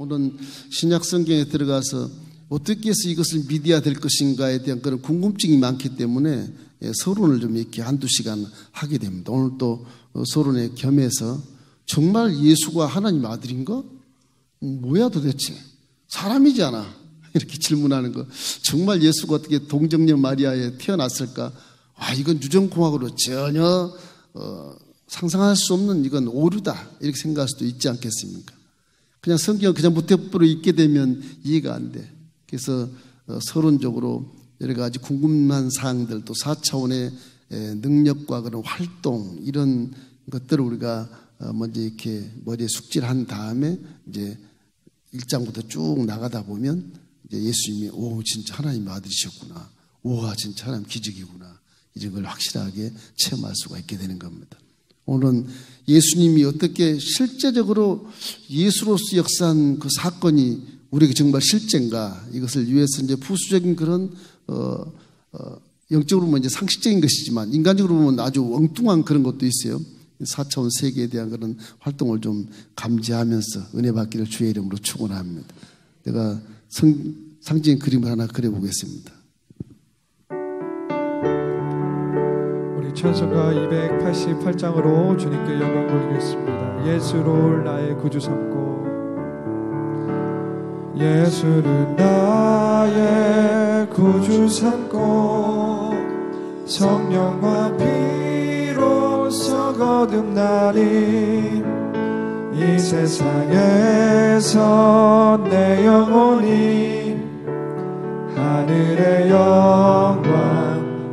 오늘은 신약 성경에 들어가서 어떻게 해서 이것을 믿어야 될 것인가에 대한 그런 궁금증이 많기 때문에 서론을 좀 이렇게 한두 시간 하게 됩니다. 오늘 또 서론에 겸해서 정말 예수가 하나님 아들인가? 뭐야 도대체? 사람이잖아. 이렇게 질문하는 거. 정말 예수가 어떻게 동정녀 마리아에 태어났을까? 와, 이건 유전공학으로 전혀 상상할 수 없는 이건 오류다. 이렇게 생각할 수도 있지 않겠습니까? 그냥 성경을 그냥 무태포로 읽게 되면 이해가 안 돼. 그래서 서론적으로 여러 가지 궁금한 사항들 또 4차원의 능력과 그런 활동 이런 것들을 우리가 먼저 이렇게 머리에 숙지한 다음에 이제 1장부터 쭉 나가다 보면 이제 예수님이 오 진짜 하나님의 아들이셨구나. 우와 진짜 하나님 기적이구나. 이런 걸 확실하게 체험할 수가 있게 되는 겁니다. 오늘은 예수님이 어떻게 실제적으로 예수로서 역사한 그 사건이 우리에게 정말 실제인가 이것을 위해서 이제 부수적인 그런 영적으로 보면 이제 상식적인 것이지만 인간적으로 보면 아주 엉뚱한 그런 것도 있어요. 4차원 세계에 대한 그런 활동을 좀 감지하면서 은혜 받기를 주의 이름으로 축원합니다. 내가 상징 그림을 하나 그려보겠습니다. 우리 찬송가 288장으로 주님께 영광 돌리겠습니다. 예수를 나의 구주 삼고 예수를 나의 구주 삼고 성령과 피로써 거듭나리 이 세상에서 내 영혼이 하늘의 영광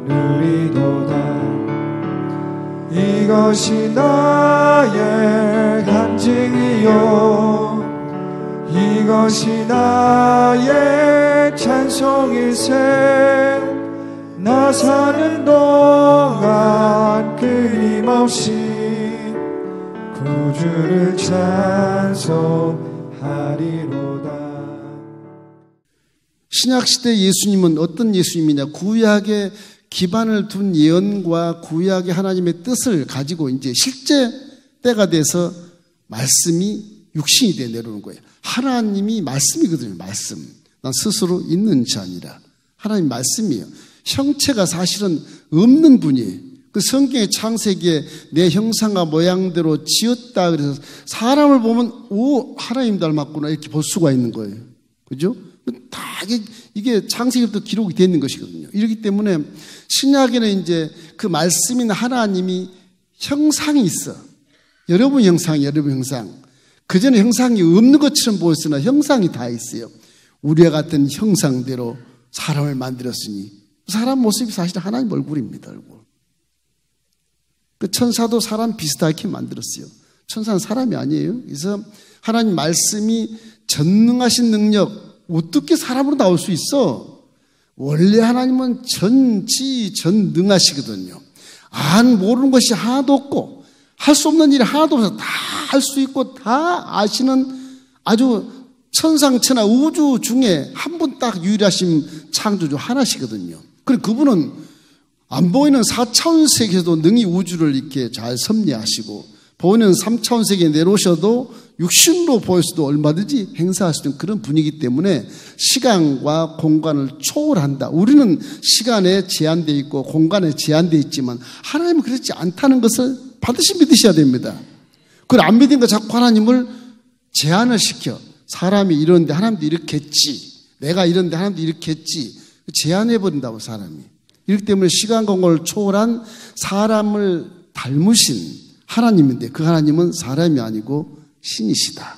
누리도다 이것이 나의 간증이요 이것이 나의 찬송일세 나 사는 동안 끊임없이 구주를 찬송하리로다. 신약시대 예수님은 어떤 예수님이냐? 구약의 기반을 둔 예언과 구약의 하나님의 뜻을 가지고 이제 실제 때가 돼서 말씀이 육신이 돼 내려오는 거예요. 하나님이 말씀이거든요. 말씀. 난 스스로 있는 자 아니라 하나님 말씀이에요. 형체가 사실은 없는 분이에요. 그 성경의 창세기에 내 형상과 모양대로 지었다 그래서 사람을 보면 오 하나님 닮았구나 이렇게 볼 수가 있는 거예요. 그죠? 다 이게 창세기부터 기록이 되어 있는 것이거든요. 이렇기 때문에 신약에는 이제 그 말씀인 하나님이 형상이 있어. 여러분 형상이 여러분 형상. 그전에 형상이 없는 것처럼 보였으나 형상이 다 있어요. 우리와 같은 형상대로 사람을 만들었으니 사람 모습이 사실 하나님 얼굴입니다. 얼굴. 그 천사도 사람 비슷하게 만들었어요. 천사는 사람이 아니에요. 그래서 하나님 말씀이 전능하신 능력 어떻게 사람으로 나올 수 있어? 원래 하나님은 전능하시거든요. 모르는 것이 하나도 없고 할 수 없는 일이 하나도 없어서 다 할 수 있고 다 아시는 아주 천상천하 우주 중에 한 분 딱 유일하신 창조주 하나시거든요. 그리고 그분은 안 보이는 4차원 세계에서도 능히 우주를 이렇게 잘 섭리하시고 보이는 3차원 세계에 내려오셔도 육신으로 보여서도 얼마든지 행사할 수 있는 그런 분이기 때문에 시간과 공간을 초월한다. 우리는 시간에 제한되어 있고 공간에 제한되어 있지만 하나님은 그렇지 않다는 것을 반드시 믿으셔야 됩니다. 그걸 안 믿으니까 자꾸 하나님을 제한을 시켜. 사람이 이러는데 하나님도 이렇게 했지. 내가 이러는데 하나님도 이렇게 했지. 제한해버린다고 사람이. 이렇기 때문에 시간 공간을 초월한 사람을 닮으신 하나님인데 그 하나님은 사람이 아니고 신이시다.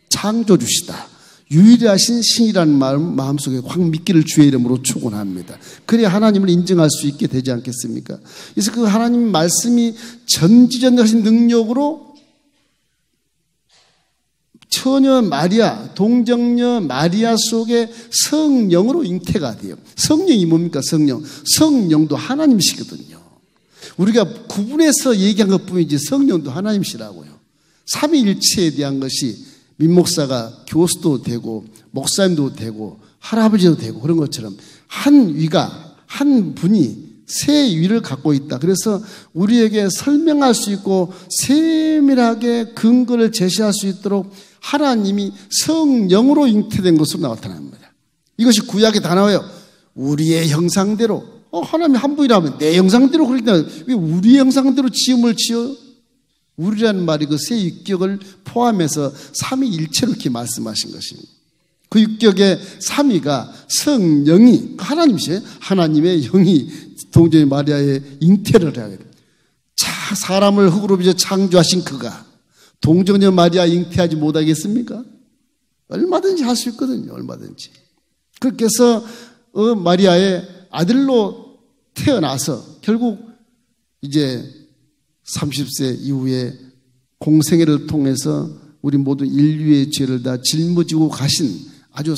창조주시다. 유일하신 신이라는 마음속에 확 믿기를 주의 이름으로 축원합니다. 그래야 하나님을 인정할 수 있게 되지 않겠습니까? 그래서 그 하나님 말씀이 전지전능하신 능력으로 처녀 마리아, 동정녀 마리아 속에 성령으로 잉태가 돼요. 성령이 뭡니까? 성령. 성령도 하나님이시거든요. 우리가 구분해서 얘기한 것뿐이지 성령도 하나님이시라고요. 삼위일체에 대한 것이 민목사가 교수도 되고 목사님도 되고 할아버지도 되고 그런 것처럼 한 위가 한 분이 새 위를 갖고 있다. 그래서 우리에게 설명할 수 있고 세밀하게 근거를 제시할 수 있도록 하나님이 성령으로 잉태된 것으로 나타납니다. 이것이 구약에 다 나와요. 우리의 형상대로. 하나님이 한 분이라면 내 형상대로 그러니까 왜 우리의 형상대로 지음을 지어요? 우리라는 말이 그 새 육격을 포함해서 삼위일체로 이렇게 말씀하신 것입니다. 그 육격의 삼위가 성령이 하나님이세요. 하나님의 영이 동정의 마리아의 잉태를 하게 됩니다. 사람을 흙으로 빚어 창조하신 그가 동정녀 마리아 잉태하지 못하겠습니까? 얼마든지 할 수 있거든요. 얼마든지. 그렇게 해서 마리아의 아들로 태어나서 결국 이제 30세 이후에 공생애를 통해서 우리 모두 인류의 죄를 다 짊어지고 가신 아주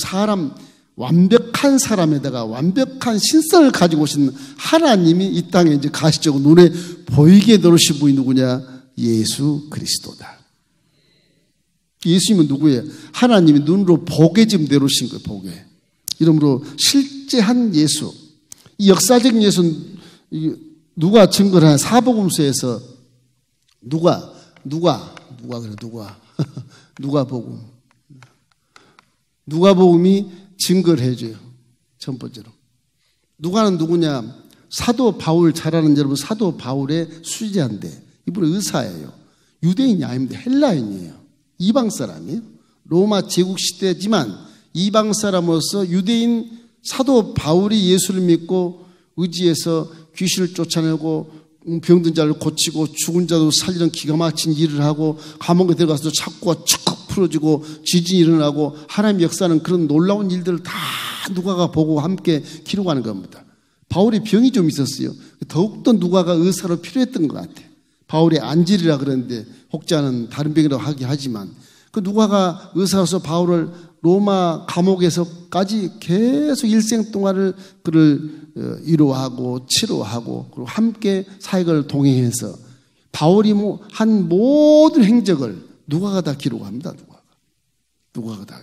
완벽한 사람에다가 완벽한 신성을 가지고 오신 하나님이 이 땅에 이제 가시적으로 눈에 보이게 들어오신 분이 누구냐? 예수 그리스도다. 예수님은 누구예요? 하나님이 눈으로 보게 지금 내려오신 거예요. 보게. 이러므로 실제한 예수. 이 역사적인 예수는 누가 증거를 하냐? 사복음서에서 누가복음이 증거를 해줘요. 첫 번째로. 누가는 누구냐? 사도 바울 잘 아는 여러분, 사도 바울의 수제자인데 이분은 의사예요. 유대인이 아닙니다. 헬라인이에요. 이방 사람이에요. 로마 제국 시대지만 이방 사람으로서 유대인 사도 바울이 예수를 믿고 의지해서 귀신을 쫓아내고 병든 자를 고치고 죽은 자도 살리는 기가 막힌 일을 하고 감옥에 들어가서 착고가 척 풀어지고 지진이 일어나고 하나님의 역사는 그런 놀라운 일들을 다 누가가 보고 함께 기록하는 겁니다. 바울이 병이 좀 있었어요. 더욱더 누가가 의사로 필요했던 것 같아요. 바울의 안질이라 그러는데 혹자는 다른 병이라고 하긴 하지만 그 누가가 의사로서 바울을 로마 감옥에서까지 계속 일생 동안을 그를 위로하고 치료하고 그리고 함께 사역을 동행해서 바울이 한 모든 행적을 누가가 다 기록합니다. 누가가 다.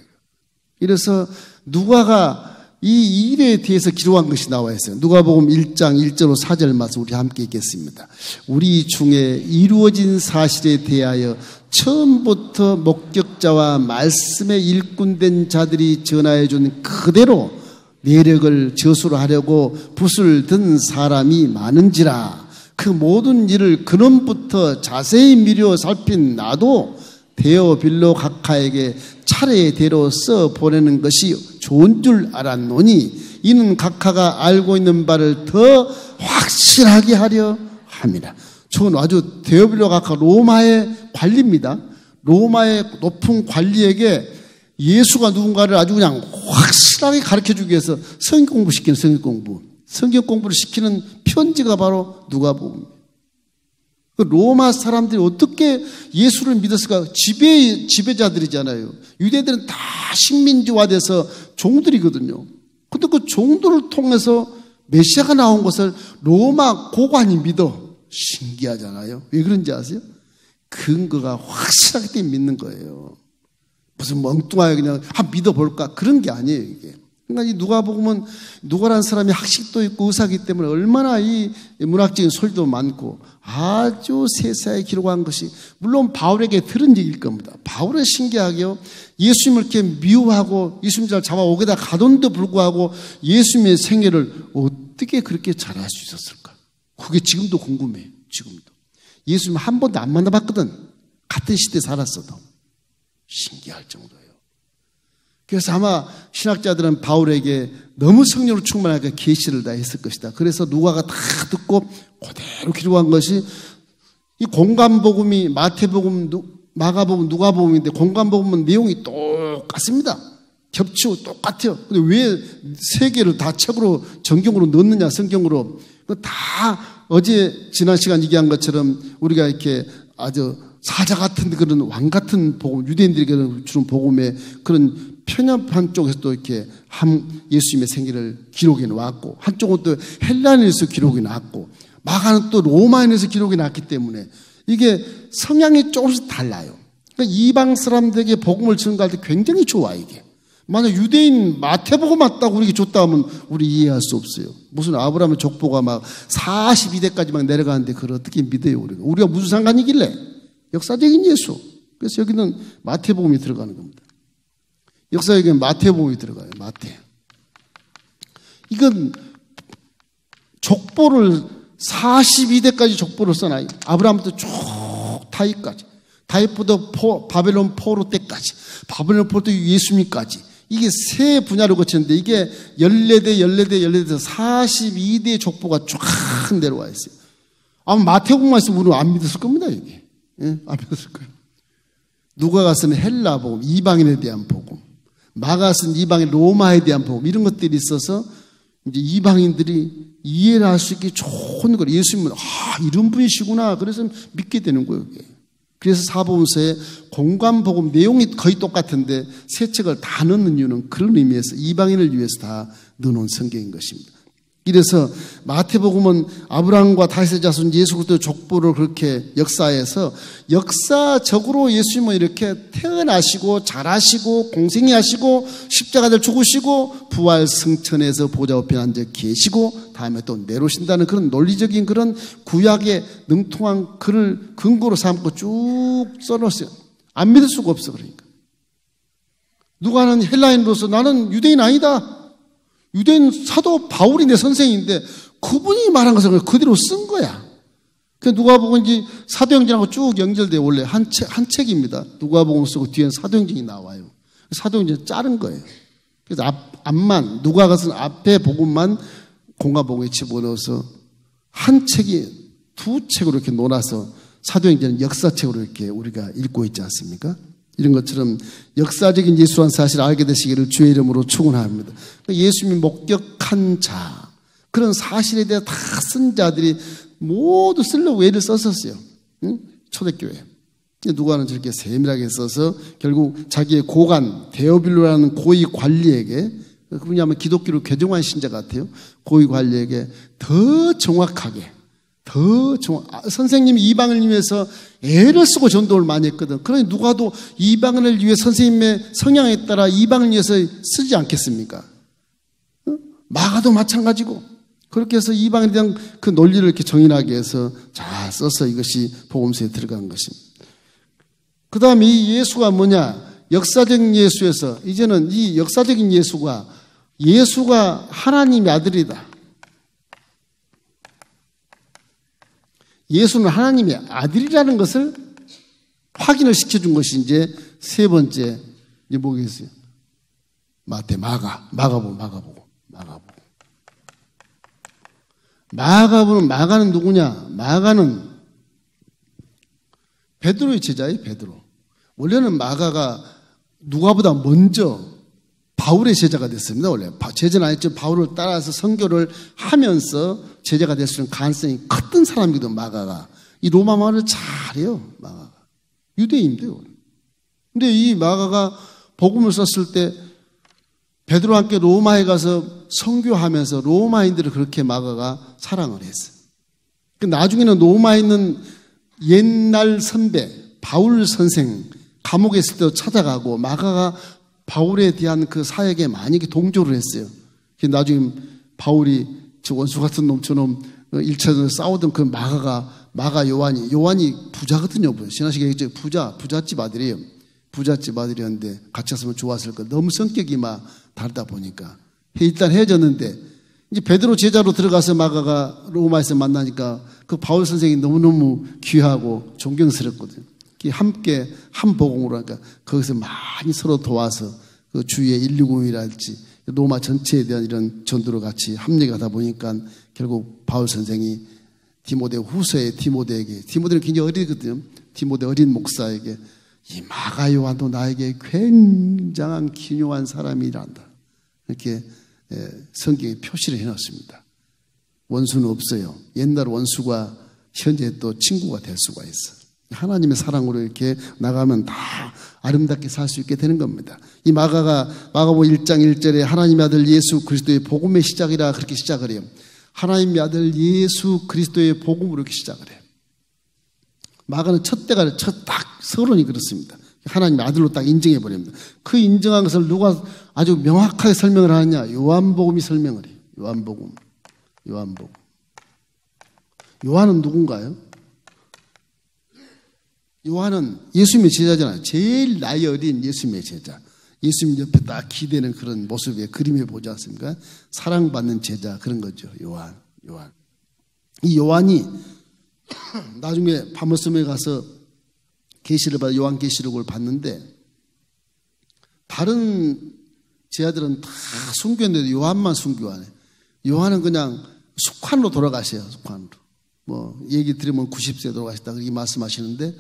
이래서 누가가 이 일에 대해서 기록한 것이 나와 있어요. 누가복음 1장 1절로 4절 말씀 우리 함께 읽겠습니다. 우리 중에 이루어진 사실에 대하여 처음부터 목격자와 말씀의 일꾼된 자들이 전하여 준 그대로 내력을 저수로 하려고 붓을 든 사람이 많은지라. 그 모든 일을 근원부터 자세히 미려 살핀 나도 데오빌로 각하에게 차례대로 써 보내는 것이 좋은 줄 알았노니 이는 각하가 알고 있는 바를 더 확실하게 하려 합니다. 저는 아주 데오빌로 각하 로마의 관리입니다. 로마의 높은 관리에게 예수가 누군가를 아주 그냥 확실하게 가르쳐주기 위해서 성경 공부시키는 성경 공부를 시키는 편지가 바로 누가복음입니다. 로마 사람들이 어떻게 예수를 믿었을까? 지배자들이잖아요. 유대들은 다 식민지화돼서 종들이거든요. 근데 그 종들을 통해서 메시아가 나온 것을 로마 고관이 믿어. 신기하잖아요. 왜 그런지 아세요? 근거가 확실하기 때문에 믿는 거예요. 무슨 멍뚱하게 그냥 믿어볼까? 그런 게 아니에요, 이게. 그러니까 이 누가복음은 누가라는 사람이 학식도 있고 의사이기 때문에 얼마나 이 문학적인 소리도 많고 아주 세세하게 기록한 것이 물론 바울에게 들은 얘기일 겁니다. 바울은 신기하게요. 예수님을 이렇게 미워하고 예수님 잘 잡아오게다 가던데도 불구하고 예수님의 생애를 어떻게 그렇게 잘할 수 있었을까? 그게 지금도 궁금해요. 지금도. 예수님 한 번도 안 만나봤거든. 같은 시대에 살았어도. 신기할 정도예요. 그래서 아마 신학자들은 바울에게 너무 성령으로 충만하게 계시를 다 했을 것이다. 그래서 누가가 다 듣고 그대로 기록한 것이 이 공간복음이 마태복음, 마가복음, 누가복음인데 공간복음은 내용이 똑같습니다. 겹치고 똑같아요. 근데 왜 세 개를 다 책으로 정경으로 넣느냐, 성경으로. 다 어제 지난 시간 얘기한 것처럼 우리가 이렇게 아주 사자 같은 그런 왕 같은 복음, 유대인들에게 주는 복음의 그런 편협한 쪽에서 또 이렇게 예수님의 생애를 기록해 놓았고, 한쪽은 또 헬라인에서 기록이 났고, 마가는 또 로마인에서 기록이 났기 때문에 이게 성향이 조금씩 달라요. 그러니까 이방 사람들에게 복음을 전가할 때 굉장히 좋아, 이게. 만약 유대인 마태복음 맞다고 우리에게 줬다 하면 우리 이해할 수 없어요. 무슨 아브라함의 족보가 막 42대까지 막 내려가는데 그걸 어떻게 믿어요, 우리가? 우리가 무슨 상관이길래? 역사적인 예수. 그래서 여기는 마태복음이 들어가는 겁니다. 역사적인 마태복음이 들어가요, 마태. 이건 족보를 42대까지 족보를 써놔요. 아브라함부터 쭉 다윗까지. 다윗부터 바벨론 포로 때까지. 바벨론 포로 때 예수님까지. 이게 세 분야로 거치는데 이게 14대 42대의 족보가 쫙 내려와 있어요. 아마 마태복음만 있으면 우리는 안 믿었을 겁니다, 이게. 예? 안 믿었을 거예요. 누가가 쓴 헬라 복음, 이방인에 대한 복음. 마가 쓴 이방인 로마에 대한 복음. 이런 것들이 있어서 이제 이방인들이 이해를 할 수 있게 좋은 걸 예수님은 이런 분이시구나. 그래서 믿게 되는 거예요, 이게. 그래서 사복음서에 공관복음 내용이 거의 똑같은데 세 책을 다 넣는 이유는 그런 의미에서 이방인을 위해서 다 넣어놓은 성경인 것입니다. 이래서 마태복음은 아브라함과 다윗의 자손 예수 그리스도의 족보를 그렇게 역사해서 역사적으로 예수님은 이렇게 태어나시고 자라시고 공생애하시고 십자가를 죽으시고 부활 승천해서 보좌 우편에 앉아 계시고 다음에 또 내려오신다는 그런 논리적인 그런 구약의 능통한 글을 근거로 삼고 쭉 써놓았어요. 안 믿을 수가 없어. 그러니까 누가는 헬라인으로서 나는 유대인 아니다. 유대인 사도 바울이 내 선생인데 그분이 말한 것을 그대로 쓴 거야. 그 누가복음 이제 사도행전하고 쭉 연결돼. 원래 한 책입니다. 누가복음 쓰고 뒤엔 사도행전이 나와요. 사도행전 자른 거예요. 그래서 앞만 누가가 쓴 앞에 복음만 공관복음에 집어넣어서 한 책이 두 책으로 이렇게 논아서 사도행전은 역사책으로 이렇게 우리가 읽고 있지 않습니까? 이런 것처럼 역사적인 예수란 사실을 알게 되시기를 주의 이름으로 축원합니다. 예수님이 목격한 자, 그런 사실에 대해 다 쓴 자들이 모두 쓰려고 애를 썼었어요. 응? 초대교회. 누가는 저렇게 세밀하게 써서 결국 자기의 고관, 데오빌로라는 고위 관리에게, 그분이 아마 기독교로 개종한 신자 같아요. 고위 관리에게 더 정확하게, 선생님이 이방을 위해서 애를 쓰고 전도를 많이 했거든. 그러니 누가도 이방을 위해 선생님의 성향에 따라 이방을 위해서 쓰지 않겠습니까? 마가도 마찬가지고. 그렇게 해서 이방에 대한 그 논리를 이렇게 정인하게 해서 잘 써서 이것이 복음서에 들어간 것입니다. 그 다음에 이 예수가 뭐냐? 역사적인 예수에서 이제는 이 역사적인 예수가 하나님의 아들이다. 예수는 하나님의 아들이라는 것을 확인을 시켜준 것이 이제 세 번째, 이제 뭐겠어요? 마가는 누구냐? 마가는 베드로의 제자예요, 베드로. 원래는 마가가 누가보다 먼저 바울의 제자가 됐습니다, 원래. 제자는 아니죠. 바울을 따라서 선교를 하면서 제자가 될 수 있는 가능성이 컸던 사람이거든, 마가가. 이 로마 말을 잘해요, 마가가. 유대인인데요. 근데 이 마가가 복음을 썼을 때 베드로와 함께 로마에 가서 선교하면서 로마인들을 그렇게 마가가 사랑을 했어요. 나중에는 로마에 있는 옛날 선배, 바울 선생, 감옥에 있을 때도 찾아가고 마가가 바울에 대한 그 사역에 많이 동조를 했어요. 나중에 바울이 저 원수 같은 놈처럼 1차전에 싸우던 그 마가 요한이 부자거든요. 신화식에 얘기했죠. 부잣집 아들이에요. 부잣집 아들이었는데 같이 왔으면 좋았을 거. 너무 성격이 막 다르다 보니까. 일단 헤어졌는데 이제 베드로 제자로 들어가서 마가가 로마에서 만나니까 그 바울 선생이 너무너무 귀하고 존경스럽거든요. 함께 한 복음으로 하니까 거기서 많이 서로 도와서 그 주위의 120이랄지 로마 전체에 대한 이런 전도를 같이 합력하다 보니까 결국 바울 선생이 디모데 후서에 디모데는 굉장히 어리거든요. 디모데 어린 목사에게 이 마가 요한도 나에게 굉장한 기묘한 사람이란다. 이렇게 성경에 표시를 해놨습니다. 원수는 없어요. 옛날 원수가 현재 또 친구가 될 수가 있어. 하나님의 사랑으로 이렇게 나가면 다 아름답게 살 수 있게 되는 겁니다. 이 마가복음 1장 1절에 하나님의 아들 예수 그리스도의 복음의 시작이라 그렇게 시작을 해요. 하나님의 아들 예수 그리스도의 복음으로 이렇게 시작을 해요. 마가는 딱 서론이 그렇습니다. 하나님의 아들로 딱 인정해 버립니다. 그 인정한 것을 누가 아주 명확하게 설명을 하느냐? 요한복음이 설명을 해요. 요한복음. 요한은 누군가요? 요한은 예수님의 제자잖아요. 제일 나이 어린 예수님의 제자. 예수님 옆에 딱 기대는 그런 모습의 그림을 보지 않습니까? 사랑받는 제자 그런 거죠. 요한. 이 요한이 나중에 바모섬에 가서 계시를 받아 요한계시록을 봤는데 다른 제자들은 다 순교했는데 요한만 순교 안 해. 요한은 그냥 숙환으로 돌아가세요. 숙환으로. 뭐 얘기 들으면 90세 돌아가셨다 그렇게 말씀하시는데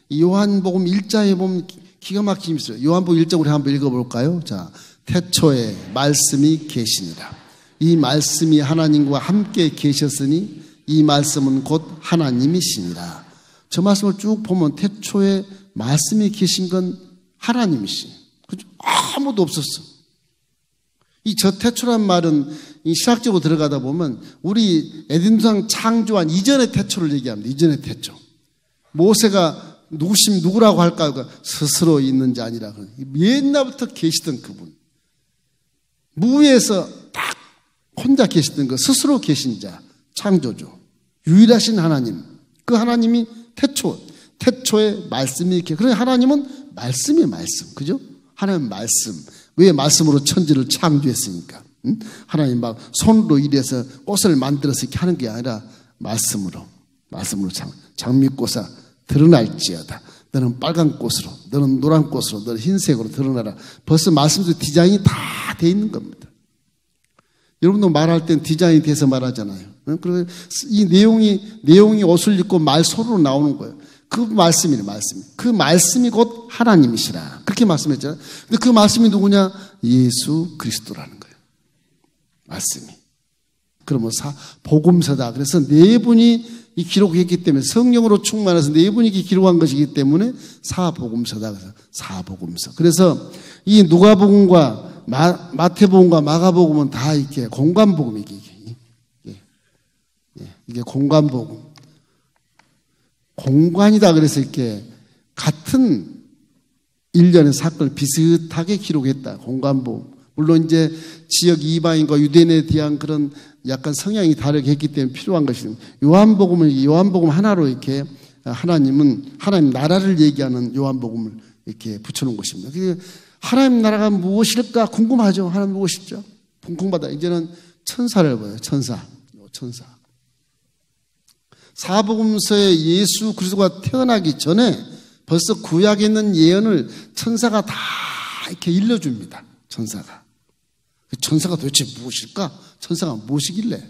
이 요한복음 1장에 보면 기가 막히게 있어요. 요한복음 1장 우리 한번 읽어볼까요? 자, 태초에 말씀이 계시니라. 이 말씀이 하나님과 함께 계셨으니 이 말씀은 곧 하나님이시니라. 저 말씀을 쭉 보면 태초에 말씀이 계신 건 하나님이시. 아무도 없었어. 이 저 태초란 말은 이 신학적으로 들어가다 보면 우리 에덴동 창조한 이전의 태초를 얘기합니다. 이전의 태초. 모세가 누구라고 할까요? 스스로 있는 자 아니라 옛날부터 계시던 그분. 무에서 딱 혼자 계시던 그 스스로 계신 자, 창조주. 유일하신 하나님. 그 하나님이 태초에 말씀이 이렇게. 그러니 하나님은 말씀이 말씀. 그죠? 하나님 말씀. 왜 말씀으로 천지를 창조했습니까? 응? 하나님 막 손으로 일해서 꽃을 만들어서 이렇게 하는 게 아니라 말씀으로 장미꽃아 드러날지어다. 너는 빨간 꽃으로, 너는 노란 꽃으로, 너는 흰색으로 드러나라. 벌써 말씀도 디자인이 다 돼 있는 겁니다. 여러분도 말할 땐 디자인이 돼서 말하잖아요. 그리고 이 내용이 옷을 입고 말소리로 나오는 거예요. 그 말씀이네, 말씀. 그 말씀이 곧 하나님이시라. 그렇게 말씀했잖아요. 근데 그 말씀이 누구냐? 예수 그리스도라는 거예요. 말씀이. 그러면 복음서다. 그래서 네 분이 이 기록했기 때문에 성령으로 충만해서 네 분이 기록한 것이기 때문에 사복음서다. 그래서 사복음서. 그래서 이 누가복음과 마태복음과 마가복음은 다 이렇게 공관복음이 이게 공관복음. 공관이다. 그래서 이렇게 같은 일련의 사건을 비슷하게 기록했다. 공관복음. 물론 이제 지역 이방인과 유대인에 대한 그런 약간 성향이 다르게 했기 때문에 필요한 것입니다. 요한복음 하나로 이렇게 하나님 나라를 얘기하는 요한복음을 이렇게 붙여놓은 것입니다. 하나님 나라가 무엇일까 궁금하죠. 하나님 무엇이죠? 궁금하다. 이제는 천사를 봐요. 천사. 사복음서에 예수 그리스도가 태어나기 전에 벌써 구약에 있는 예언을 천사가 다 이렇게 일러줍니다. 천사가 도대체 무엇일까? 천사가 무엇이길래?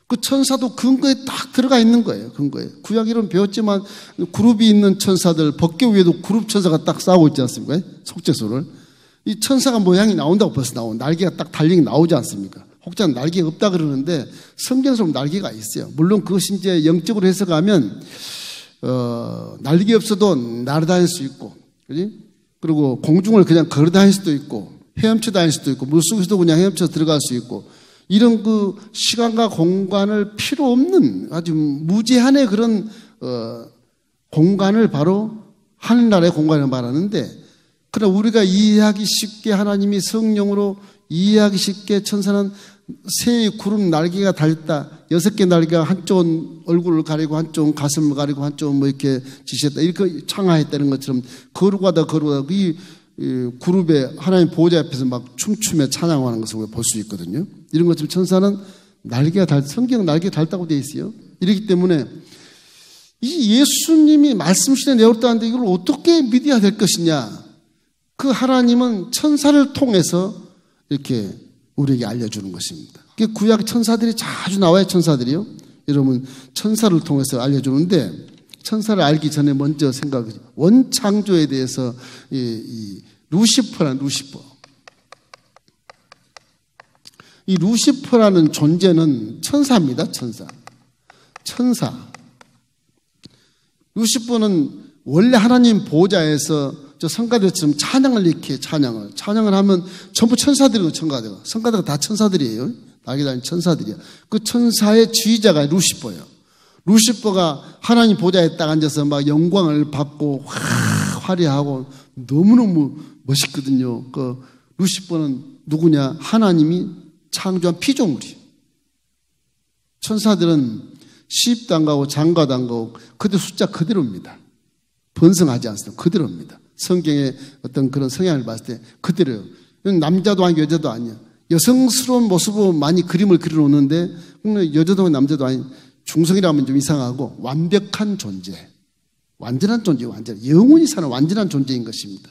그 천사도 근거에 딱 들어가 있는 거예요. 근거에. 구약 이론 배웠지만 그룹이 있는 천사들, 법궤 위에도 그룹 천사가 딱 싸우고 있지 않습니까? 속죄소를. 이 천사가 모양이 나온다고 벌써 날개가 딱 달리기 나오지 않습니까? 혹자는 날개가 없다 그러는데 성경에서는 날개가 있어요. 물론 그것이 이제 영적으로 해석하면 날개 없어도 날아다닐 수 있고, 그지? 그리고 공중을 그냥 걸어다닐 수도 있고, 헤엄쳐 다닐 수도 있고, 물속에서도 그냥 헤엄쳐 들어갈 수 있고, 이런 그 시간과 공간을 필요 없는 아주 무제한의 그런 공간을 바로 하늘나라의 공간을 말하는데, 그러나 우리가 이해하기 쉽게 하나님이 성령으로 이해하기 쉽게 천사는 새 구름 날개가 달렸다. 6개 날개가 한쪽은 얼굴을 가리고 한쪽은 가슴을 가리고 한쪽은 뭐 이렇게 지시했다. 이렇게 창하했다는 것처럼 거룩하다 이 그룹에 하나님 보호자 앞에서 막 춤추며 찬양하는 것을 우리가 볼 수 있거든요. 이런 것처럼 천사는 성경 날개가 달다고 되어 있어요. 이렇기 때문에 이 예수님이 말씀하시는 내용도 이걸 어떻게 믿어야 될 것이냐. 그 하나님은 천사를 통해서 이렇게 우리에게 알려주는 것입니다. 구약 천사들이 자주 나와요. 천사들이요. 여러분 천사를 통해서 알려주는데 천사를 알기 전에 먼저 생각하죠. 원창조에 대해서 루시퍼라는 루시퍼. 이 루시퍼라는 존재는 천사입니다. 천사. 루시퍼는 원래 하나님 보호자에서 저 성가대처럼 찬양을 하면 전부 천사들이고 성가대가 다 천사들이에요. 날개 달린 천사들이야. 그 천사의 지휘자가 루시퍼예요. 루시퍼가 하나님 보좌에 딱 앉아서 막 영광을 받고 화려하고 너무너무 멋있거든요. 그 루시퍼는 누구냐? 하나님이 창조한 피조물이에요. 천사들은 시집도 안 가고 장가도 안 가고 그들 숫자 그대로입니다. 번성하지 않습니다. 그대로입니다. 성경의 어떤 그런 성향을 봤을 때 그대로예요. 남자도 아니고 여자도 아니야. 여성스러운 모습으로 많이 그림을 그려놓는데 여자도 남자도 아닌 중성이라면 좀 이상하고 완벽한 존재. 완전한 존재예요. 영원히 사는 완전한 존재인 것입니다.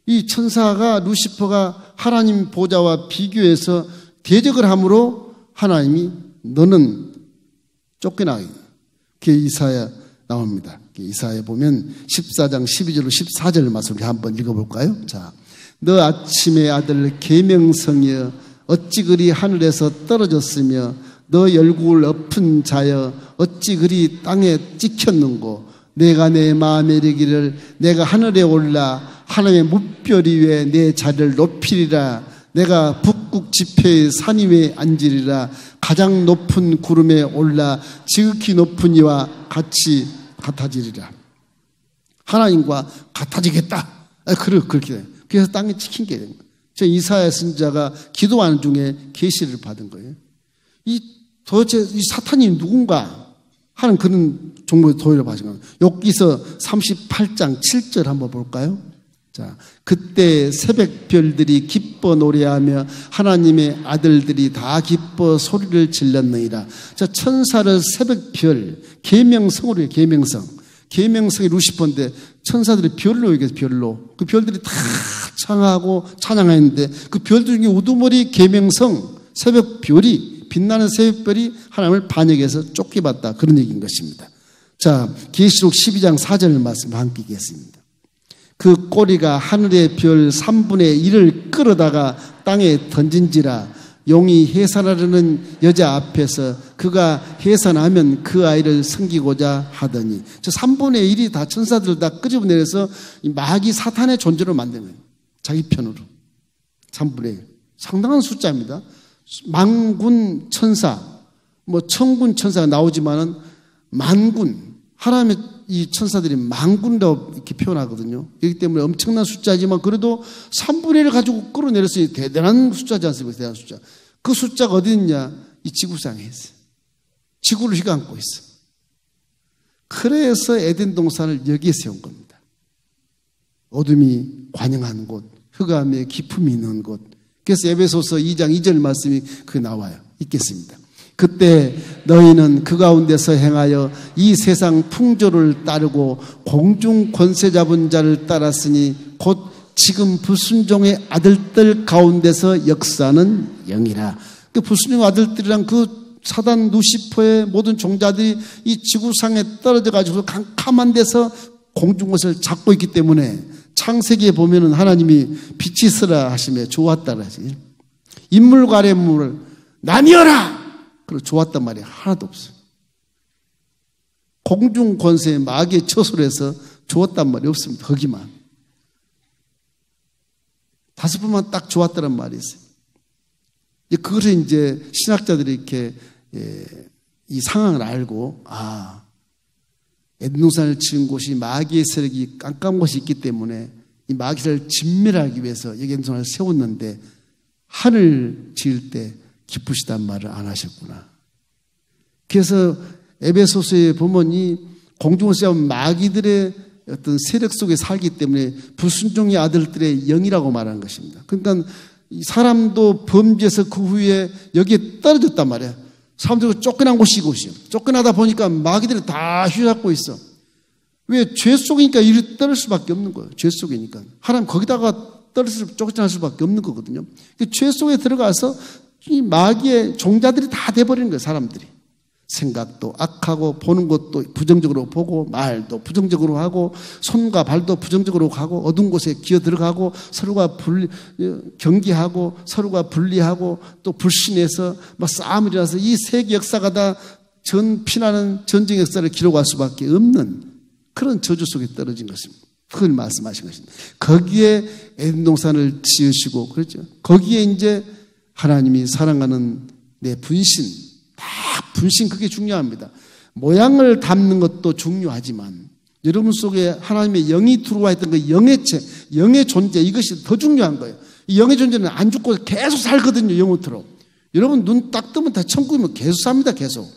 이 천사가 루시퍼가 하나님 보좌와 비교해서 대적을 함으로 하나님이 너는 쫓겨나게. 그게 이사야 나옵니다. 이사야에 보면 14장 12절로 14절 말씀을 한번 읽어볼까요? 자, 너 아침의 아들 계명성이여 어찌 그리 하늘에서 떨어졌으며 너 열국을 엎은 자여 어찌 그리 땅에 찍혔는고 내가 내 마음에 이르기를 내가 하늘에 올라 하나님의 무별 위에 내 자리를 높이리라 내가 북극 지폐의 산 위에 앉으리라 가장 높은 구름에 올라 지극히 높은 이와 같이 같아지리라. 하나님과 같아지겠다. 그렇게 돼요. 그래서 땅에 찍힌 게 됩니다. 저 이사야 선지자가 기도하는 중에 계시를 받은 거예요. 도대체 이 사탄이 누군가 하는 그런 종목의 도의를 받은 겁니다. 욥기서 38장 7절 한번 볼까요? 자, 그때 새벽 별들이 기뻐 노래하며 하나님의 아들들이 다 기뻐 소리를 질렀느니라. 자, 천사를 새벽 별, 계명성으로 해요. 계명성이 루시퍼인데 천사들이 별로 얘기해서 별로. 그 별들이 다 창하고 찬양했는데 그 별들 중에 우두머리 계명성, 새벽 별이, 빛나는 새벽 별이 하나님을 반역해서 쫓겨봤다. 그런 얘기인 것입니다. 자, 계시록 12장 4절 말씀 함께 읽겠습니다. 그 꼬리가 하늘의 별 3분의 1을 끌어다가 땅에 던진지라 용이 해산하려는 여자 앞에서 그가 해산하면 그 아이를 섬기고자 하더니 저 3분의 1이 다 천사들 다 끄집어내려서 마귀 사탄의 존재로 만든 거예요. 자기 편으로. 3분의 1. 상당한 숫자입니다. 만군 천사, 천군 천사가 나오지만은 만군, 하나님의 이 천사들이 만군이라고 이렇게 표현하거든요. 그렇기 때문에 엄청난 숫자지만 그래도 3분의 1을 가지고 끌어내렸으니 대단한 숫자지 않습니까? 대단한 숫자. 그 숫자가 어디 있냐? 이 지구상에 있어요. 지구를 휘감고 있어. 그래서 에덴 동산을 여기에 세운 겁니다. 어둠이 관영한 곳, 흑암의 기품이 있는 곳. 그래서 에베소서 2장 2절 말씀이 나와요. 읽겠습니다. 그때 너희는 그 가운데서 행하여 이 세상 풍조를 따르고 공중 권세 잡은 자를 따랐으니 곧 지금 불순종의 아들들 가운데서 역사하는 영이라. 그 불순종의 아들들이란 그 사단 루시퍼의 모든 종자들이 이 지구상에 떨어져 가지고 캄캄한 데서 공중 권세를 잡고 있기 때문에 창세기에 보면은 하나님이 빛이 있으라 하시며 좋았다 하시. 인물과 아랫물을 나뉘어라. 그리고 좋았단 말이 하나도 없어요. 공중 권세의 마귀의 처소로 해서 좋았단 말이 없습니다. 거기만. 5번만 딱 좋았다는 말이 있어요. 그것을 이제 신학자들이 이렇게 이 상황을 알고 에덴 동산을 지은 곳이 마귀의 세력이 깜깜한 곳이 있기 때문에 이 마귀를 진멸하기 위해서 여기 에덴 동산을 세웠는데 하늘 지을 때 기쁘시단 말을 안 하셨구나. 그래서 에베소서에 보면 이 공중을 세운 마귀들의 어떤 세력 속에 살기 때문에 불순종의 아들들의 영이라고 말하는 것입니다. 그러니까 사람도 범죄해서 그 후에 여기에 떨어졌단 말이야. 사람들이 쫓겨난 곳이 이곳이요. 쫓겨나다 보니까 마귀들이 다 휘잡고 있어. 왜? 죄 속이니까 이리 떨어질 수밖에 없는 거예요. 죄 속이니까. 하나님 거기다가 쫓겨날 수밖에 없는 거거든요. 죄 속에 들어가서 이 마귀의 종자들이 다 돼버리는 거예요. 사람들이. 생각도 악하고 보는 것도 부정적으로 보고 말도 부정적으로 하고 손과 발도 부정적으로 가고 어두운 곳에 기어 들어가고 서로가 경계하고 서로가 분리하고 또 불신해서 막 싸움이 일어나서 이 세계 역사가 다 피나는 전쟁 역사를 기록할 수밖에 없는 그런 저주 속에 떨어진 것입니다. 그걸 말씀하신 것입니다. 거기에 에덴 동산을 지으시고 그렇죠. 거기에 이제 하나님이 사랑하는 내 분신, 다 분신 그게 중요합니다. 모양을 담는 것도 중요하지만 여러분 속에 하나님의 영이 들어와 있던 그 영의 체, 영의 존재, 이것이 더 중요한 거예요. 이 영의 존재는 안 죽고 계속 살거든요, 영원토록. 여러분 눈 딱 뜨면 다 천국이면 계속 삽니다, 계속.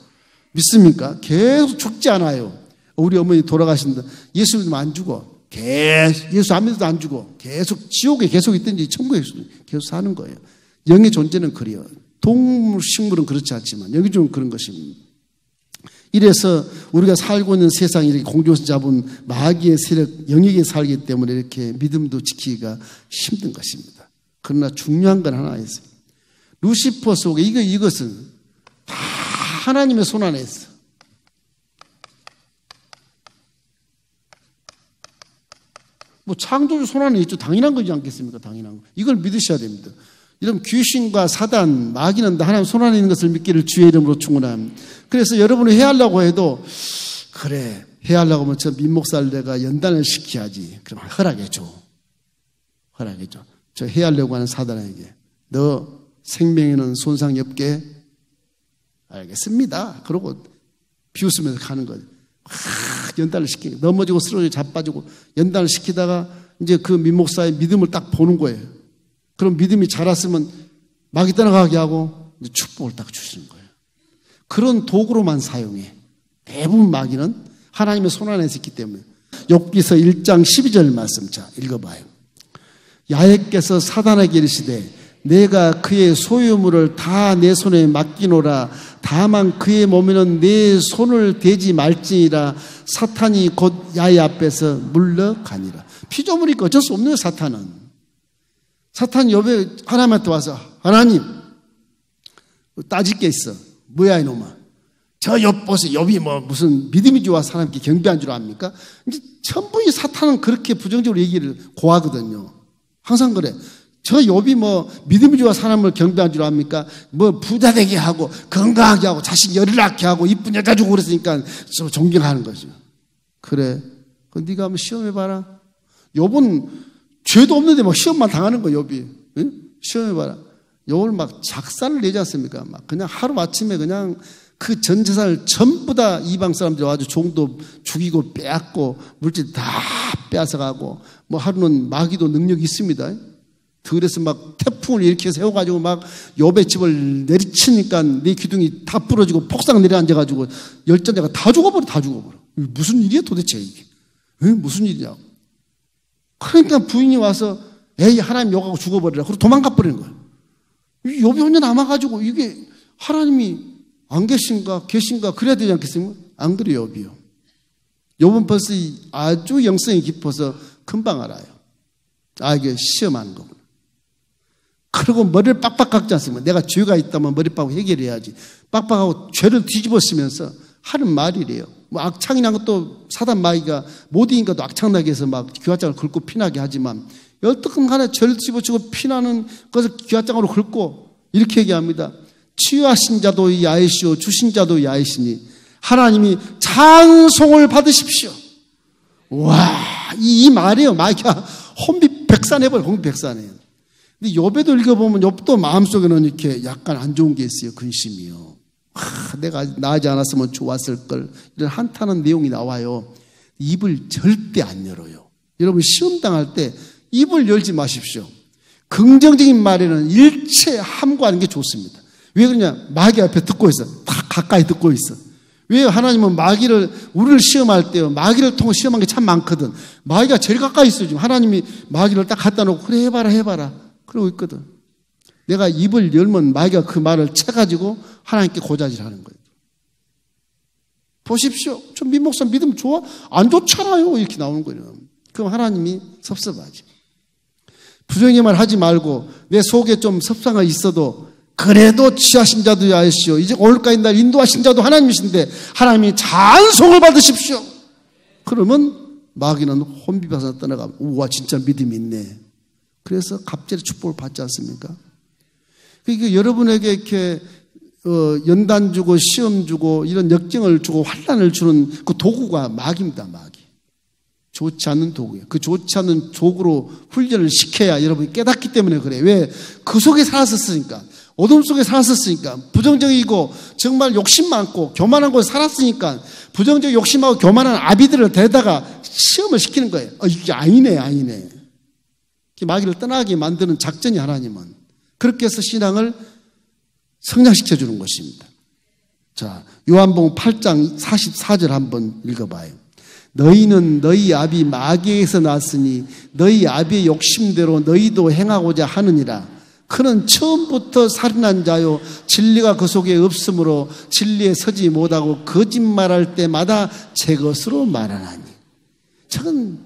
믿습니까? 계속 죽지 않아요. 우리 어머니 돌아가신다. 예수 믿으면 안 죽어. 예수 안 믿어도 안 죽어. 계속 지옥에 계속 있든지 천국에 계속 사는 거예요. 영의 존재는 그래요. 동물, 식물은 그렇지 않지만 영의 존재는 그런 것입니다. 이래서 우리가 살고 있는 세상이 이렇게 공중에서 잡은 마귀의 세력, 영역에 살기 때문에 이렇게 믿음도 지키기가 힘든 것입니다. 그러나 중요한 건 하나 있어요. 루시퍼 속에 이것은 다 하나님의 손 안에 있어. 뭐 창조주 손 안에 있죠. 당연한 거지 않겠습니까? 당연한 거. 이걸 믿으셔야 됩니다. 이런 귀신과 사단, 마귀는 하나님 손 안에 있는 것을 믿기를 주의 이름으로 축원합니다. 그래서 여러분이 해하려고 해도 그래 해하려고 하면 저 민목사를 내가 연단을 시켜야지. 그럼 허락해줘. 허락해줘. 저 해하려고 하는 사단에게 너 생명에는 손상이 없게 알겠습니다. 그러고 비웃으면서 가는 거죠. 연단을 시키고 넘어지고 쓰러지고 자빠지고 연단을 시키다가 이제 그 민목사의 믿음을 딱 보는 거예요. 그럼 믿음이 자랐으면 마귀 떠나가게 하고 이제 축복을 딱 주시는 거예요. 그런 도구로만 사용해. 대부분 마귀는 하나님의 손 안에 있기 때문에. 욥기서 1장 12절 말씀 자 읽어봐요. 야훼께서 사단에게 이르시되 내가 그의 소유물을 다 내 손에 맡기노라. 다만 그의 몸에는 내 손을 대지 말지니라. 사탄이 곧 야훼 앞에서 물러가니라. 피조물이니까 어쩔 수 없네요. 사탄은. 사탄이 욥에 하나님한테 와서 하나님 따질 게 있어. 뭐야 이놈아. 저 욥 보세요. 욥이 뭐 무슨 믿음이 좋아서 하나님께 경배한 줄 압니까? 이제 전부 이 사탄은 그렇게 부정적으로 얘기를 고하거든요. 항상 그래. 저 욥이 뭐 믿음이 좋아서 하나님을 경배한 줄 압니까? 뭐 부자 되게 하고 건강하게 하고 자식 열을 낳게 하고 이쁜 여자 주고 그랬으니까 존경하는 거죠. 그래. 그럼 네가 한번 시험해봐라. 욥은 죄도 없는데 막 시험만 당하는 거야 욥이. 응? 시험해봐라. 욥을 막 작사를 내지 않습니까? 막 그냥 하루아침에 그냥 그 전 재산을 전부 다 이방 사람들이 와가지고 종도 죽이고 빼앗고 물질 다 빼앗아가고 뭐 하루는 마귀도 능력이 있습니다. 들에서 막 태풍을 이렇게 세워가지고 막 욥의 집을 내리치니까 내 기둥이 다 부러지고 폭삭 내려앉아가지고 열전자가 다 죽어버려. 무슨 일이야 도대체 이게? 응? 무슨 일이냐고. 그러니까 부인이 와서 에이 하나님 욕하고 죽어버리라. 그리고 도망가 버리는 거예요. 욥이 혼자 남아가지고 이게 하나님이 안 계신가 그래야 되지 않겠습니까? 안 그래요 욥이요. 욥은 벌써 아주 영성이 깊어서 금방 알아요. 아 이게 시험하는 거구나. 그리고 머리를 빡빡 깎지 않습니까? 내가 죄가 있다면 머리 빡빡 해결해야지. 빡빡하고 죄를 뒤집어 쓰면서 하는 말이래요. 뭐 악창이란 것도 사단 마귀가 못 이기니까도 악창나게 해서 막 귀화장을 긁고 피나게 하지만 열떡금 간에 죄를 집어치고 피나는 것을 귀화장으로 긁고 이렇게 얘기합니다. 치유하신 자도 야훼시오 주신 자도 야훼시니 하나님이 찬송을 받으십시오. 와, 이 말이에요. 마귀가 혼비백산해버려. 혼비백산해요. 근데 욥에도 읽어보면 욥도 마음속에는 이렇게 약간 안 좋은 게 있어요. 근심이요. 내가 나지 않았으면 좋았을 걸. 이런 한탄한 내용이 나와요. 입을 절대 안 열어요. 여러분 시험 당할 때 입을 열지 마십시오. 긍정적인 말에는 일체 함구하는 게 좋습니다. 왜 그러냐? 마귀 앞에 듣고 있어. 다 가까이 듣고 있어. 왜 하나님은 우리를 시험할 때요. 마귀를 통해 시험한 게 참 많거든. 마귀가 제일 가까이 있어요. 지금 하나님이 마귀를 딱 갖다 놓고 그래 해봐라. 그러고 있거든. 내가 입을 열면 마귀가 그 말을 채가지고 하나님께 고자질하는 거예요. 보십시오. 저 민목사 믿음 좋아? 안 좋잖아요. 이렇게 나오는 거예요. 그럼 하나님이 섭섭하지. 부정의 말 하지 말고 내 속에 좀 섭상가 있어도 그래도 취하신 자도 야훼시오. 이제 오늘까지 날 인도하신 자도 하나님이신데 하나님이 찬송을 받으십시오. 그러면 마귀는 혼비백산 떠나가면 우와 진짜 믿음이 있네. 그래서 갑자기 축복을 받지 않습니까? 그러니까 여러분에게 이렇게 연단 주고 시험 주고 이런 역경을 주고 환난을 주는 그 도구가 마귀입니다. 마귀. 좋지 않는 도구예요. 그 좋지 않는 도구로 훈련을 시켜야 여러분이 깨닫기 때문에 그래요. 왜? 그 속에 살았었으니까. 어둠 속에 살았었으니까. 부정적이고 정말 욕심 많고 교만한 곳에 살았으니까 부정적 욕심하고 교만한 아비들을 데려다가 시험을 시키는 거예요. 이게 아니네. 마귀를 떠나게 만드는 작전이 하나님은. 그렇게 해서 신앙을 성장시켜 주는 것입니다. 자, 요한복음 8장 44절 한번 읽어봐요. 너희는 너희 아비 마귀에서 났으니 너희 아비의 욕심대로 너희도 행하고자 하느니라. 그는 처음부터 살인한 자요 진리가 그 속에 없으므로 진리에 서지 못하고 거짓말할 때마다 제 것으로 말하나니. 저는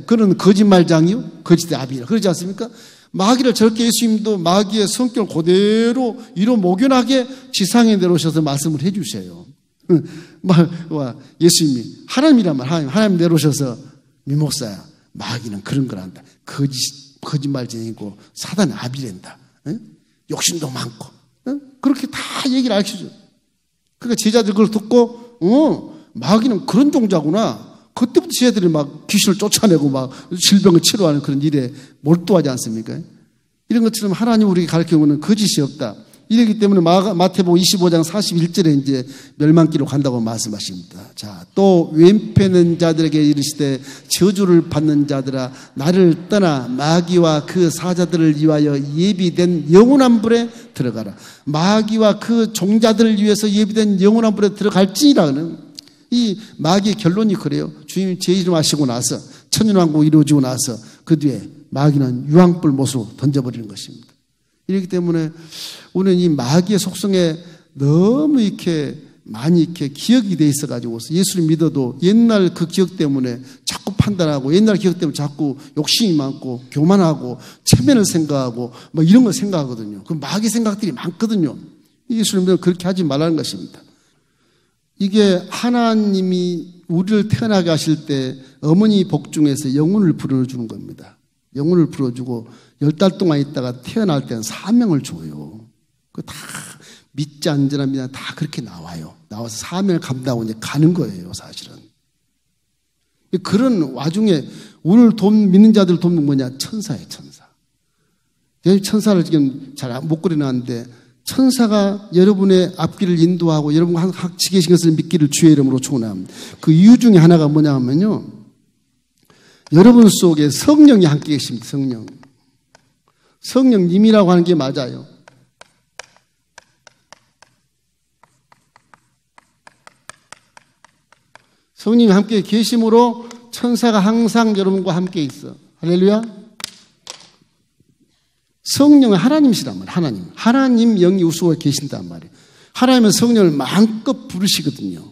그는 거짓말장이요 거짓의 아비라 그러지 않습니까? 마귀를 저렇게 예수님도 마귀의 성격을 그대로 이로 모견하게 지상에 내려오셔서 말씀을 해 주세요. 예수님이 하나님이란 하나님 내려오셔서 미목사야 마귀는 그런 걸 한다. 거짓말쟁이고 사단의 아비랜다. 욕심도 많고 그렇게 다 얘기를 알려주죠. 그러니까 제자들 그걸 듣고 마귀는 그런 종자구나. 그때부터 제자들이 막 귀신을 쫓아내고 막 질병을 치료하는 그런 일에 몰두하지 않습니까? 이런 것처럼 하나님 우리에게 가르치는 거짓이 없다. 이러기 때문에 마태복음 25장 41절에 이제 멸망기로 간다고 말씀하십니다. 자, 또 왼패는 자들에게 이르시되 저주를 받는 자들아 나를 떠나 마귀와 그 사자들을 위하여 예비된 영원한 불에 들어가라. 마귀와 그 종자들을 위해서 예비된 영원한 불에 들어갈지니라는 이 마귀의 결론이 그래요. 주님이 제 이름 하시고 나서 천년왕국 이루어지고 나서 그 뒤에 마귀는 유황불 못으로 던져버리는 것입니다. 이렇기 때문에 우리는 이 마귀의 속성에 너무 이렇게 많이 이렇게 기억이 돼 있어가지고 예수를 믿어도 옛날 그 기억 때문에 자꾸 판단하고 옛날 기억 때문에 자꾸 욕심이 많고 교만하고 체면을 생각하고 뭐 이런 걸 생각하거든요. 그 마귀 생각들이 많거든요. 예수를 믿으면 그렇게 하지 말라는 것입니다. 이게 하나님이 우리를 태어나게 하실 때 어머니 복 중에서 영혼을 불어주는 겁니다. 영혼을 불어주고 10달 동안 있다가 태어날 때는 사명을 줘요. 그 다 믿지 않으나 믿나 다 그렇게 나와요. 나와서 사명을 감당하고 이제 가는 거예요, 사실은. 그런 와중에 오늘 믿는 자들 돕는 뭐냐? 천사예요, 천사. 천사를 지금 잘 못 그려놨는데 천사가 여러분의 앞길을 인도하고 여러분과 같이 계신 것을 믿기를 주의 이름으로 축원합니다. 그 이유 중에 하나가 뭐냐 하면요. 여러분 속에 성령이 함께 계십니다. 성령님이라고 하는 게 맞아요. 성령이 함께 계심으로 천사가 항상 여러분과 함께 있어. 할렐루야. 성령은 하나님이시란 말이에요. 하나님 영이 우수하게 계신단 말이에요. 하나님은 성령을 마음껏 부르시거든요.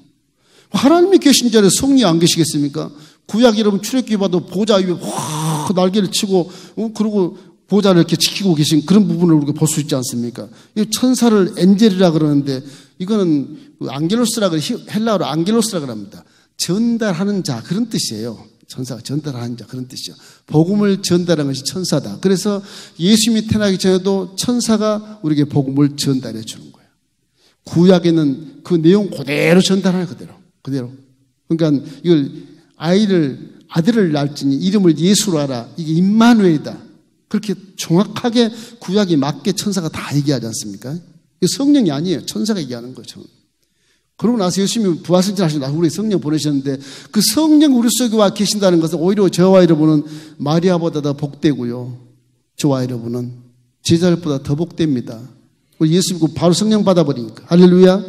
하나님이 계신 자리에 성령이 안 계시겠습니까? 구약 여러분 출애굽기 봐도 보좌 위에 확 날개를 치고 그리고 보좌를 이렇게 지키고 계신 그런 부분을 우리가 볼 수 있지 않습니까? 이 천사를 엔젤이라 그러는데 이거는 안겔로스라 그래 헬라어로 안겔로스라 그럽니다. 전달하는 자 그런 뜻이에요. 천사가 전달하는 자 그런 뜻이죠. 복음을 전달하는 것이 천사다. 그래서 예수님이 태어나기 전에도 천사가 우리에게 복음을 전달해 주는 거예요. 구약에는 그 내용 그대로 전달하는 그대로. 그러니까 이걸 아들을 낳을지니 이름을 예수로 하라. 이게 임마누엘이다. 그렇게 정확하게 구약에 맞게 천사가 다 얘기하지 않습니까? 이게 성령이 아니에요. 천사가 얘기하는 거죠. 그러고 나서 예수님이 부활승천 하시고 나서 우리 성령 보내셨는데 그 성령 우리 속에 와 계신다는 것은 오히려 저와 여러분은 마리아보다 더 복되고요. 저와 여러분은 제자들보다 더 복됩니다. 우리 예수 믿고 바로 성령 받아버리니까. 할렐루야.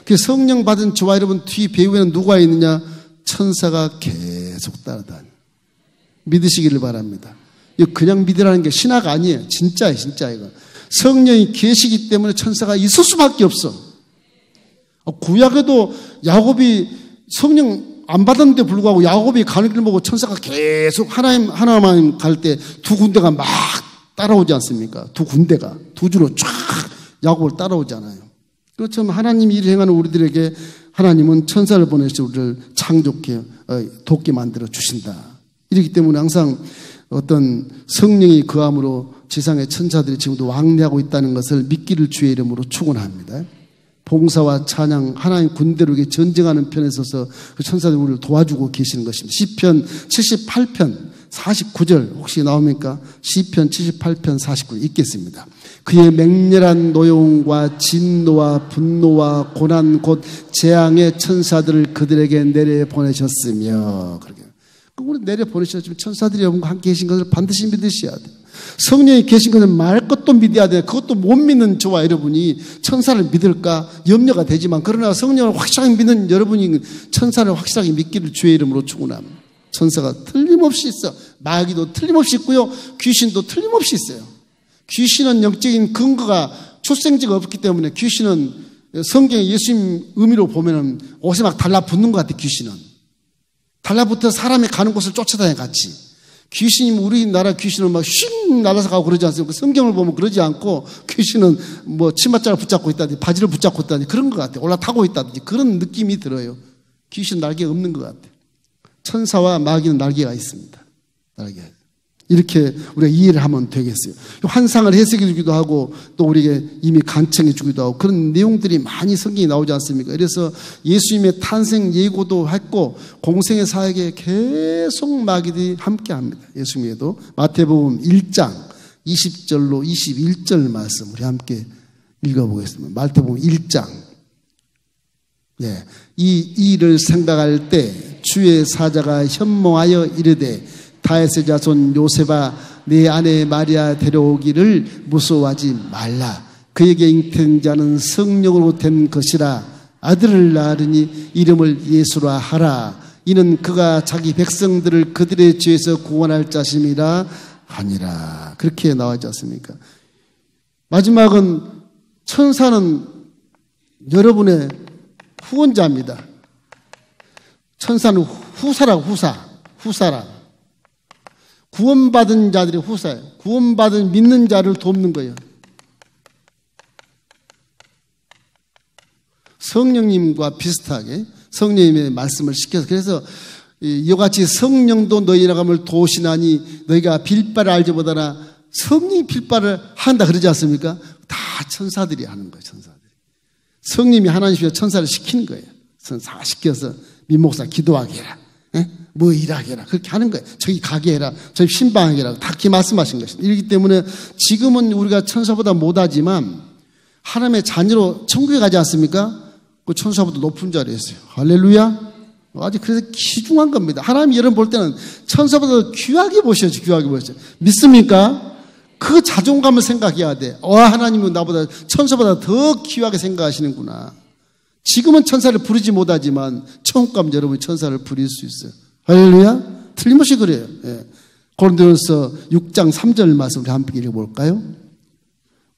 그 성령 받은 저와 여러분 뒤 배후에는 누가 있느냐? 천사가 계속 따라다니. 믿으시기를 바랍니다. 이거 그냥 믿으라는 게 신학 아니에요. 진짜예요, 진짜 이거. 성령이 계시기 때문에 천사가 있을 수밖에 없어. 구약에도 야곱이 성령 안 받았는데 불구하고 야곱이 가는 길 보고 천사가 계속 하나님 갈 때 두 군데가 막 따라오지 않습니까? 두 군데가 두 줄로 쫙 야곱을 따라오잖아요. 그렇지만 하나님이 일을 행하는 우리들에게 하나님은 천사를 보내서 우리를 창조케 돕게 만들어 주신다. 이렇기 때문에 항상 어떤 성령이 그함으로 지상의 천사들이 지금도 왕래하고 있다는 것을 믿기를 주의 이름으로 축원합니다. 봉사와 찬양, 하나님 군대로 전쟁하는 편에 서서 그 천사들이 우리를 도와주고 계시는 것입니다. 시편 78편 49절 혹시 나옵니까? 시편 78편 49절 읽겠습니다. 그의 맹렬한 노여움과 진노와 분노와 고난 곧 재앙의 천사들을 그들에게 내려보내셨으며 그러게. 우리 내려보내셨지만 천사들이 여러분과 함께 계신 것을 반드시 믿으셔야 돼요. 성령이 계신 것은 말 것도 믿어야 돼. 그것도 못 믿는 저와 여러분이 천사를 믿을까 염려가 되지만, 그러나 성령을 확실하게 믿는 여러분이 천사를 확실하게 믿기를 주의 이름으로 축원합니다. 천사가 틀림없이 있어. 마귀도 틀림없이 있고요. 귀신도 틀림없이 있어요. 귀신은 영적인 근거가 출생지가 없기 때문에, 귀신은 성경에 예수님 의미로 보면은 옷에 막 달라붙는 것 같아. 귀신은 달라붙어 사람이 가는 곳을 쫓아다녀 같이. 귀신이, 우리나라 귀신은 막 휙 날아서 가고 그러지 않습니까? 성경을 보면 그러지 않고, 귀신은 뭐 치맛자를 붙잡고 있다든지 바지를 붙잡고 있다든지 그런 것 같아요. 올라타고 있다든지 그런 느낌이 들어요. 귀신 날개가 없는 것 같아요. 천사와 마귀는 날개가 있습니다. 날개. 이렇게 우리가 이해를 하면 되겠어요. 환상을 해석해 주기도 하고 또 우리에게 이미 간청해 주기도 하고 그런 내용들이 많이 성경에 나오지 않습니까? 그래서 예수님의 탄생 예고도 했고 공생의 사역에 계속 마귀들이 함께 합니다. 예수님에도. 마태복음 1장 20절로 21절 말씀 우리 함께 읽어보겠습니다. 마태복음 1장. 네. 이 일을 생각할 때 주의 사자가 현몽하여 이르되 다윗의 자손 요셉아 내 아내 마리아 데려오기를 무서워하지 말라. 그에게 잉태된 자는 성령으로 된 것이라. 아들을 낳으니 이름을 예수라 하라. 이는 그가 자기 백성들을 그들의 죄에서 구원할 자심이라 하니라. 그렇게 나와있지 않습니까? 마지막은 천사는 여러분의 후원자입니다. 천사는 후사라고. 후사라. 구원받은 자들이 후사예요. 구원받은 믿는 자를 돕는 거예요. 성령님과 비슷하게 성령님의 말씀을 시켜서, 그래서 이와 같이 성령도 너희라 함을 도시나니 너희가 빌바를 알지 못하나 성령이 빌바를 한다 그러지 않습니까? 다 천사들이 하는 거예요. 천사들이. 성령님이 하나님이 천사를 시키는 거예요. 천사 시켜서 민목사 기도하게 해라. 뭐 일하게 해라. 그렇게 하는 거예요. 저기 가게 해라. 저기 신방하게 해라. 다 그렇게 말씀하신 것입니다. 이렇기 때문에 지금은 우리가 천사보다 못하지만 하나님의 자녀로 천국에 가지 않습니까? 그 천사보다 높은 자리에 있어요. 할렐루야. 아주 그래서 귀중한 겁니다. 하나님이 여러분 볼 때는 천사보다 귀하게 보셔야지. 귀하게 보셔야지. 믿습니까? 그 자존감을 생각해야 돼. 하나님은 나보다 천사보다 더 귀하게 생각하시는구나. 지금은 천사를 부르지 못하지만 천국 가면 여러분이 천사를 부릴 수 있어요. 할렐루야. 틀림없이 그래요. 예. 고린도전서 6장 3절 말씀 우리 함께 읽어볼까요?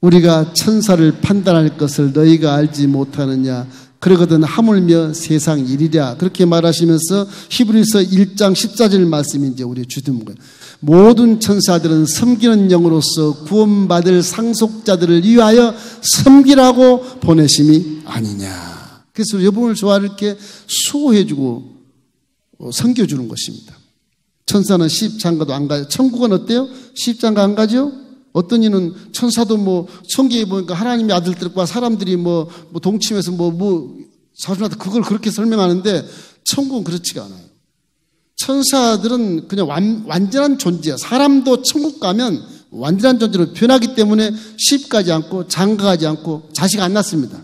우리가 천사를 판단할 것을 너희가 알지 못하느냐. 그러거든 하물며 세상 일이랴. 그렇게 말하시면서 히브리서 1장 14절 말씀이 이제 우리 주둔 거예요. 모든 천사들은 섬기는 영으로서 구원받을 상속자들을 위하여 섬기라고 보내심이 아니냐. 그래서 여러분을 좋아할 이렇게 수호해주고 섬겨주는 것입니다. 천사는 시집장가도 안 가요. 천국은 어때요? 시집장가 안 가죠? 어떤 이는 천사도 뭐 성경에 보니까 하나님의 아들들과 사람들이 뭐 동침해서 사준하다 그걸 그렇게 설명하는데 천국은 그렇지가 않아요. 천사들은 그냥 완전한 존재야. 사람도 천국 가면 완전한 존재로 변하기 때문에 시집가지 않고 장가가지 않고 자식 안 낳습니다.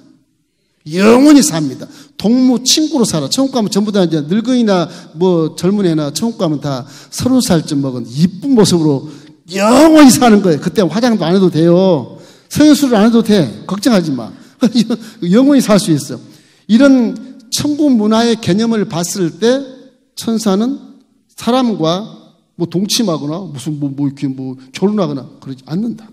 영원히 삽니다. 동무 친구로 살아. 천국 가면 전부 다 이제 늙은이나 뭐 젊은 애나 천국 가면 다 30살쯤 먹은 이쁜 모습으로 영원히 사는 거예요. 그때 화장도 안 해도 돼요. 성형수술 안 해도 돼. 걱정하지 마. 영원히 살 수 있어. 이런 천국 문화의 개념을 봤을 때 천사는 사람과 뭐 동침하거나 무슨 이렇게 결혼하거나 그러지 않는다.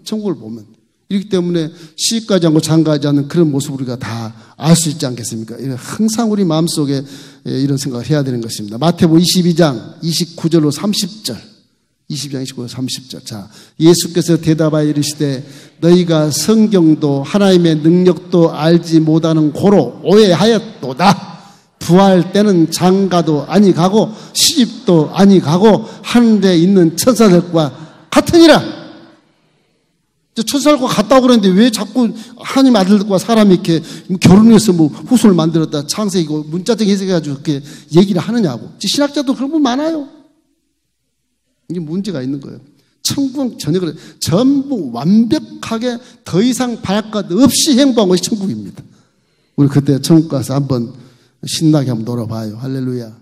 천국을 보면. 이렇기 때문에 시집가지 않고 장가하지 않는 그런 모습을 우리가 다 알 수 있지 않겠습니까? 항상 우리 마음속에 이런 생각을 해야 되는 것입니다. 마태복음 22장 29절로 30절. 22장 29절 30절. 자, 예수께서 대답하여 이르시되 너희가 성경도 하나님의 능력도 알지 못하는 고로 오해하였도다. 부활 때는 장가도 아니 가고 시집도 아니 가고 하늘에 있는 천사들과 같으니라. 천사들과 같다고 그러는데 왜 자꾸 하나님 아들들과 사람이 이렇게 결혼해서 뭐 후손을 만들었다. 창세기 문자적 해석해가지고 그렇게 얘기를 하느냐고. 신학자도 그런 분 많아요. 이게 문제가 있는 거예요. 천국은 전혀 그래. 전부 완벽하게 더 이상 바랄 것 없이 행복한 것이 천국입니다. 우리 그때 천국 가서 한번 신나게 한번 놀아봐요. 할렐루야.